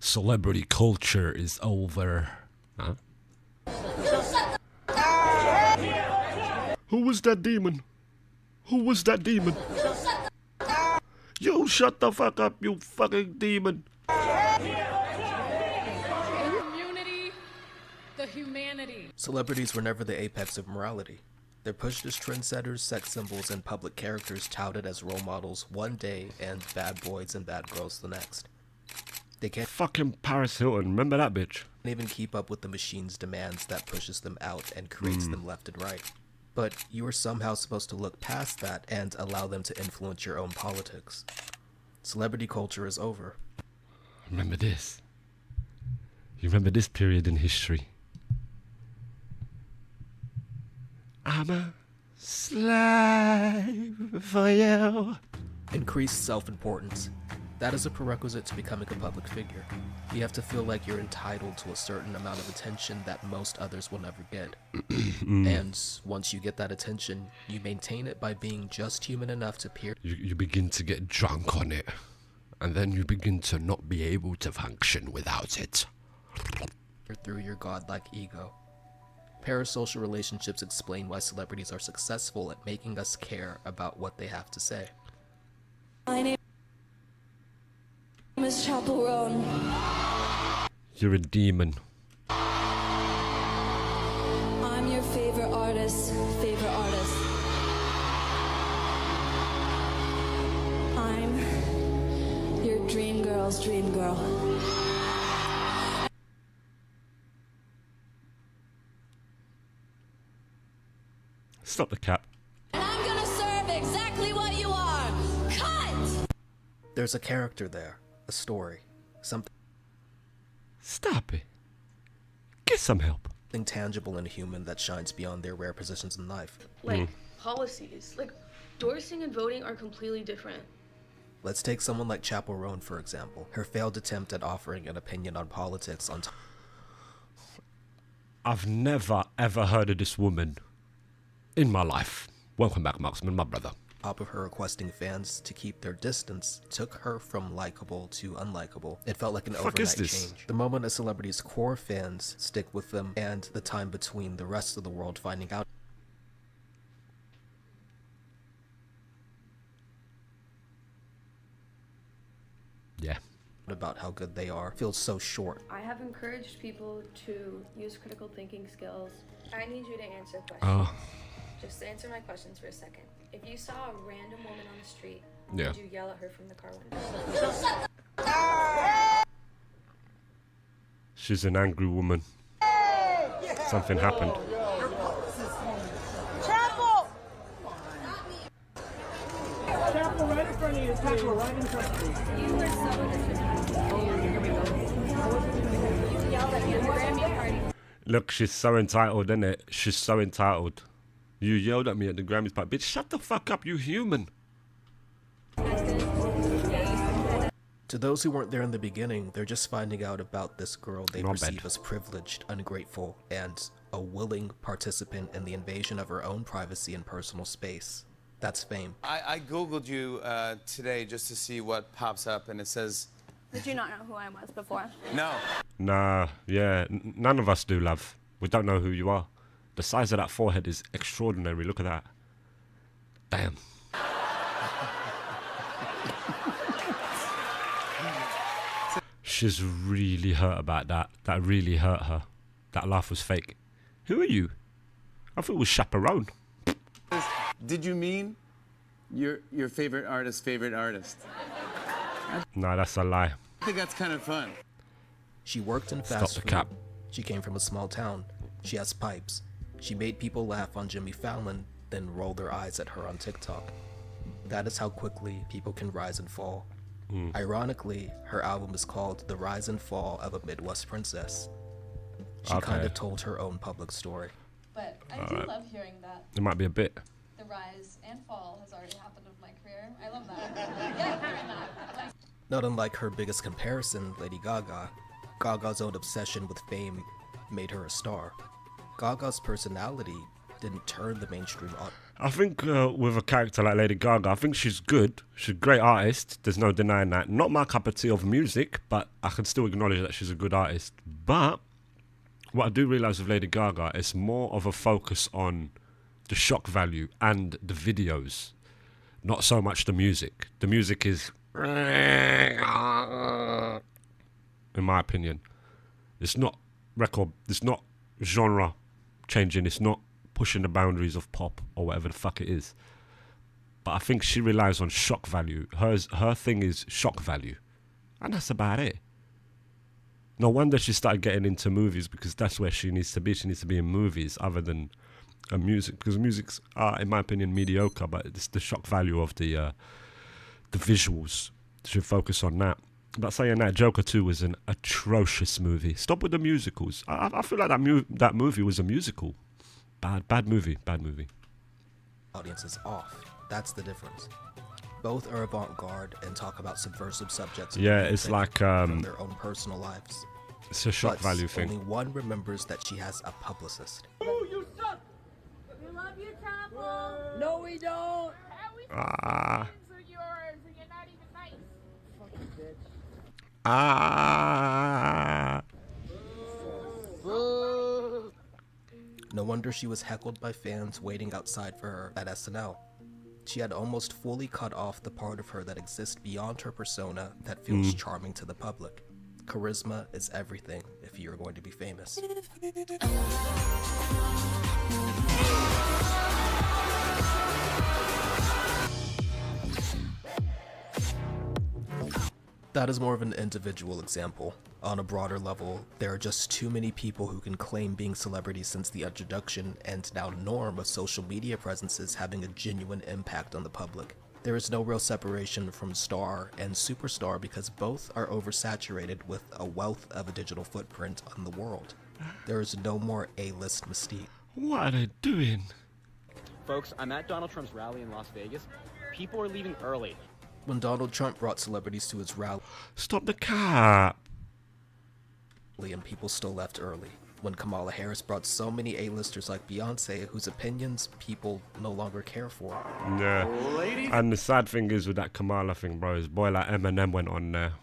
Celebrity culture is over. Huh? Who was that demon? Who was that demon? You shut the fuck up, you fucking demon. Community, the humanity. Celebrities were never the apex of morality. They're pushed as trendsetters, sex symbols, and public characters touted as role models one day and bad boys and bad girls the next. They can't Fucking Paris Hilton, remember that bitch? even keep up with the machine's demands that pushes them out and creates them left and right. But you are somehow supposed to look past that and allow them to influence your own politics. Celebrity culture is over. Remember this. You remember this period in history? I'm a slave for you. Increased self-importance. That is a prerequisite to becoming a public figure. You have to feel like you're entitled to a certain amount of attention that most others will never get. And once you get that attention, you maintain it by being just human enough to peer You begin to get drunk on it. And then you begin to not be able to function without it. through your godlike ego. Parasocial relationships explain why celebrities are successful at making us care about what they have to say. My name is Chapel Roan. You're a demon. I'm your favorite artist. I'm your dream girl's dream girl. Stop the cap. And I'm gonna serve exactly what you are. Cut! There's a character there, a story, something Stop it. Get some help. tangible and human that shines beyond their rare positions in life. Like policies, like endorsing and voting are completely different. Let's take someone like Chapel Roan, for example. Her failed attempt at offering an opinion on politics on I've never ever heard of this woman in my life. Welcome back, Marksman, my brother. top of her requesting fans to keep their distance took her from likable to unlikable. It felt like an Fuck is overnight this? change. The moment a celebrity's core fans stick with them and the time between the rest of the world finding out Yeah. about how good they are feels so short. I have encouraged people to use critical thinking skills. I need you to answer questions. Oh, Just answer my questions for a second. If you saw a random woman on the street, Yeah. would you yell at her from the car window? she's an angry woman. Something happened. Chapel right in front of you. Chapel right in front of you. You were so disrespectful. You yelled at me at the Grammy party. Look, she's so entitled, isn't it? She's so entitled. You yelled at me at the Grammys, but bitch, shut the fuck up, you human. To those who weren't there in the beginning, they're just finding out about this girl they Not perceive bad. as privileged, ungrateful, and a willing participant in the invasion of her own privacy and personal space. That's fame. I googled you today just to see what pops up, and it says Did you not know who I was before? no. Nah, yeah, none of us do, love. We don't know who you are. The size of that forehead is extraordinary. Look at that. Damn. She's really hurt about that. That really hurt her. That laugh was fake. Who are you? I thought it was Chaperone. Did you mean your favorite artist? Nah, that's a lie. I think that's kind of fun. She worked in Stop fast the food. cap. She came from a small town. She has pipes. She made people laugh on Jimmy Fallon, then roll their eyes at her on TikTok. That is how quickly people can rise and fall. Ironically, her album is called The Rise and Fall of a Midwest Princess. She kind Okay. of told her own public story. But I do love hearing that It might be a bit. the rise and fall has already happened of my career. I love that. Yeah, hearing that. Like, Not unlike her biggest comparison, Lady Gaga, Gaga's own obsession with fame made her a star. Gaga's personality didn't turn the mainstream on. I think with a character like Lady Gaga, I think she's good. She's a great artist. There's no denying that. Not my cup of tea of music, but I can still acknowledge that she's a good artist. But what I do realise with Lady Gaga is more of a focus on the shock value and the videos, not so much the music. The music is, in my opinion, it's not genre changing. It's not pushing the boundaries of pop or whatever the fuck it is. But I think she relies on shock value. Her thing is shock value. And that's about it. No wonder she started getting into movies, because that's where she needs to be. She needs to be in movies other than music. Because music's, in my opinion, mediocre, but it's the shock value of the visuals. She should focus on that. But saying that, Joker 2 was an atrocious movie. Stop with the musicals. I feel like that movie was a musical. Bad movie. Audience is off. That's the difference. Both are avant-garde and talk about subversive subjects. Yeah, it's like from their own personal lives. It's a shock value thing. Only one remembers that she has a publicist. Oh, you suck! We love you, Chapel. No, we don't! No wonder she was heckled by fans waiting outside for her at SNL. She had almost fully cut off the part of her that exists beyond her persona that feels charming to the public. Charisma is everything if you're going to be famous. That is more of an individual example. On a broader level, there are just too many people who can claim being celebrities since the introduction and now norm of social media presences having a genuine impact on the public. There is no real separation from star and superstar because both are oversaturated with a wealth of a digital footprint on the world. There is no more A-list mystique. What are they doing? Folks, I'm at Donald Trump's rally in Las Vegas. People are leaving early. When Donald Trump brought celebrities to his rally, Stop the cap. and people still left early. When Kamala Harris brought so many A-listers like Beyonce, whose opinions people no longer care for. Yeah. And the sad thing is with that Kamala thing, bro, is boy like Eminem went on there.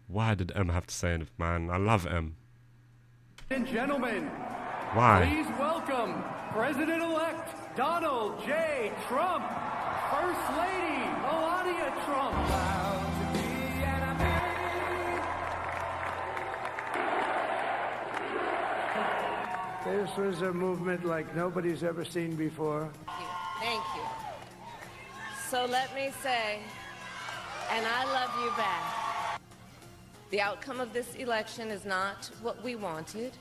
Why did M have to say anything, man? I love M. And gentlemen, Why? please welcome President-elect Donald J. Trump, First Lady Melania Trump. This was a movement like nobody's ever seen before. Thank you. So let me say, and I love you back. The outcome of this election is not what we wanted,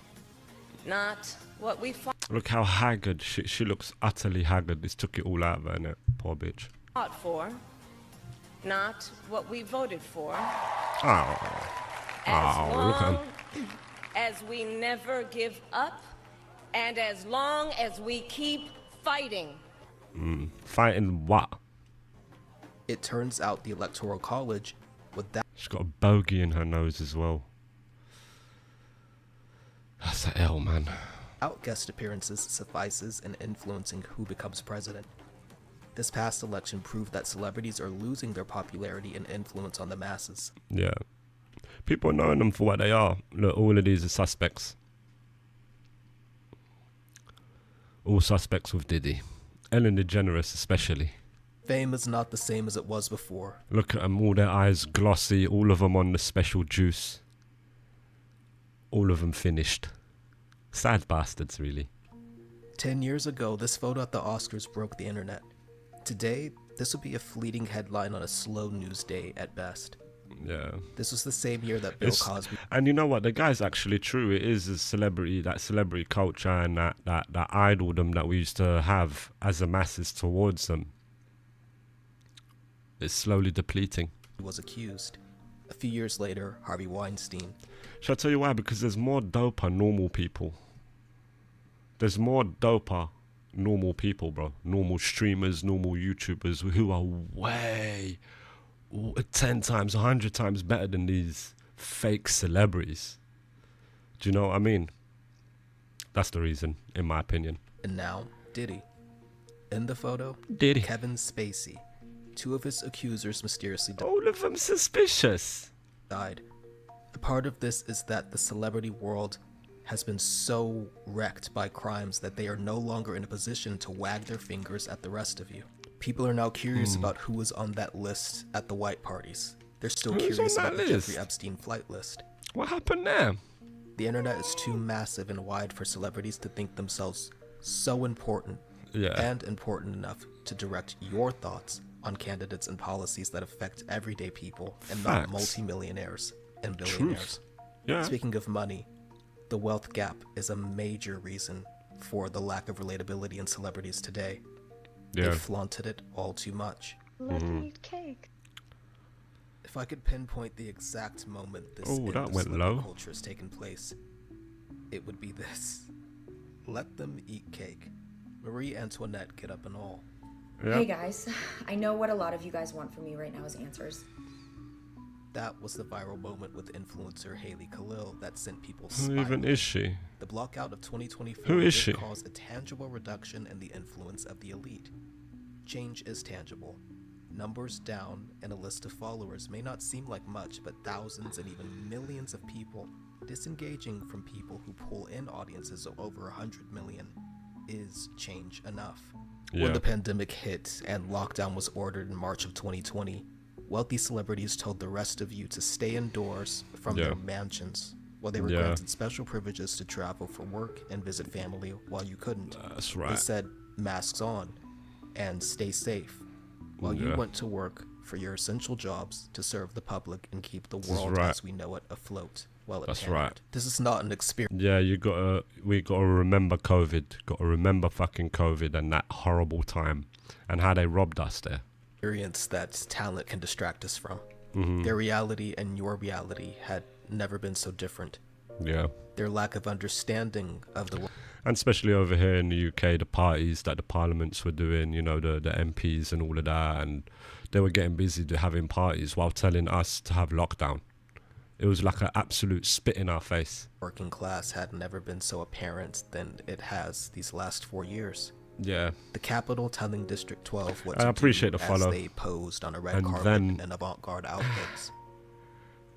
not what we Look how haggard. She looks utterly haggard. This took it all out of her, innit? Poor bitch. fought for, not what we voted for. Oh. As Look at long him. as we never give up, and as long as we keep fighting. Fighting what? It turns out the Electoral College, with that She's got a bogey in her nose as well. That's a L, man. out guest appearances suffices in influencing who becomes president. This past election proved that celebrities are losing their popularity and influence on the masses. Yeah. People are knowing them for what they are. Look, all of these are suspects. All suspects with Diddy. Ellen DeGeneres especially. Fame is not the same as it was before. Look at them, all their eyes glossy, all of them on the special juice. All of them finished. Sad bastards, really. 10 years ago, this photo at the Oscars broke the internet. Today, this would be a fleeting headline on a slow news day at best. Yeah. This was the same year that Bill Cosby... And you know what? The guy's actually true. It is a celebrity, that celebrity culture and that idoldom that we used to have as a masses towards them. It's slowly depleting. was accused. A few years later, Harvey Weinstein. Shall I tell you why? Because there's more doper normal people. There's more doper normal people, bro. Normal streamers, normal YouTubers who are way 10 times, 100 times better than these fake celebrities. Do you know what I mean? That's the reason, in my opinion. And now, Diddy. In the photo, Diddy. Kevin Spacey. 2 of his accusers mysteriously All of them suspicious. died. A part of this is that the celebrity world has been so wrecked by crimes that they are no longer in a position to wag their fingers at the rest of you. People are now curious about who was on that list at the white parties. They're still Who's curious on that about the list? Jeffrey Epstein flight list. What happened there? The internet is too massive and wide for celebrities to think themselves so important and important enough to direct your thoughts on candidates and policies that affect everyday people and not Facts. multimillionaires and billionaires. Yeah. Speaking of money, the wealth gap is a major reason for the lack of relatability in celebrities today. Yeah. They flaunted it all too much. Let me eat cake. If I could pinpoint the exact moment this Oh, that went celebrity low. culture has taken place, it would be this. Let them eat cake. Marie Antoinette get up and all. Yeah. Hey guys, I know what a lot of you guys want from me right now is answers. That was the viral moment with influencer Haley Khalil that sent people Who spiraling. even is she? The blockout of 2024 Who is did she? cause a tangible reduction in the influence of the elite. Change is tangible. Numbers down and a list of followers may not seem like much, but thousands and even millions of people disengaging from people who pull in audiences of over 100 million is change enough. Yeah. When the pandemic hit and lockdown was ordered in March of 2020, wealthy celebrities told the rest of you to stay indoors from Yeah. their mansions, while they were Yeah. granted special privileges to travel for work and visit family while you couldn't. That's They right. said masks on and stay safe, while you Yeah. went to work for your essential jobs to serve the public and keep the world right. as we know it afloat. Well, it That's panicked. right. This is not an experience. Yeah, we gotta remember COVID. Gotta remember fucking COVID and that horrible time and how they robbed us there. That talent can distract us from. Mhm. Their reality and your reality had never been so different. Yeah. Their lack of understanding of the world. And especially over here in the UK, the parties that the parliaments were doing, you know, the MPs and all of that, and they were getting busy having parties while telling us to have lockdown. It was like an absolute spit in our face. Working class had never been so apparent than it has these last 4 years. Yeah. The Capitol telling District 12 what I to appreciate do the follow. as they posed on a red And carpet then- in avant-garde outfits.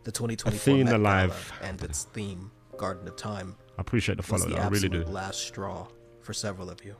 The 2024 Athena Met Gala Live. and its theme, Garden of Time, I appreciate the was follow, the though, I really do. absolute last straw for several of you.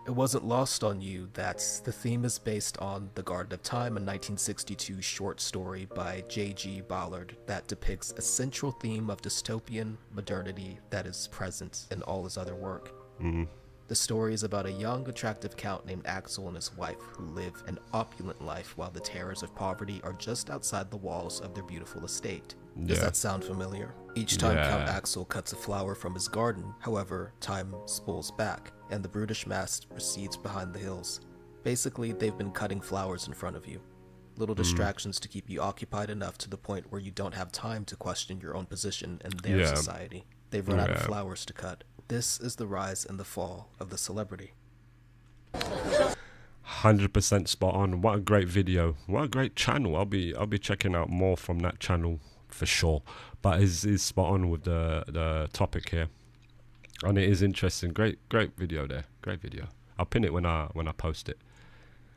It wasn't lost on you that the theme is based on The Garden of Time, a 1962 short story by J.G. Ballard that depicts a central theme of dystopian modernity that is present in all his other work. Mm. The story is about a young, attractive count named Axel and his wife who live an opulent life while the terrors of poverty are just outside the walls of their beautiful estate. Does Yeah. that sound familiar? Each time Count Yeah. Axel cuts a flower from his garden, however, time spools back, and the brutish mass recedes behind the hills. Basically, they've been cutting flowers in front of you. Little distractions to keep you occupied enough to the point where you don't have time to question your own position in their Yeah. society. They've run out of Yeah. flowers to cut. This is the rise and the fall of the celebrity. 100% spot on. What a great video. What a great channel. I'll be checking out more from that channel for sure. But is spot on with the topic here. And it is interesting. Great video there. Great video. I'll pin it when I post it.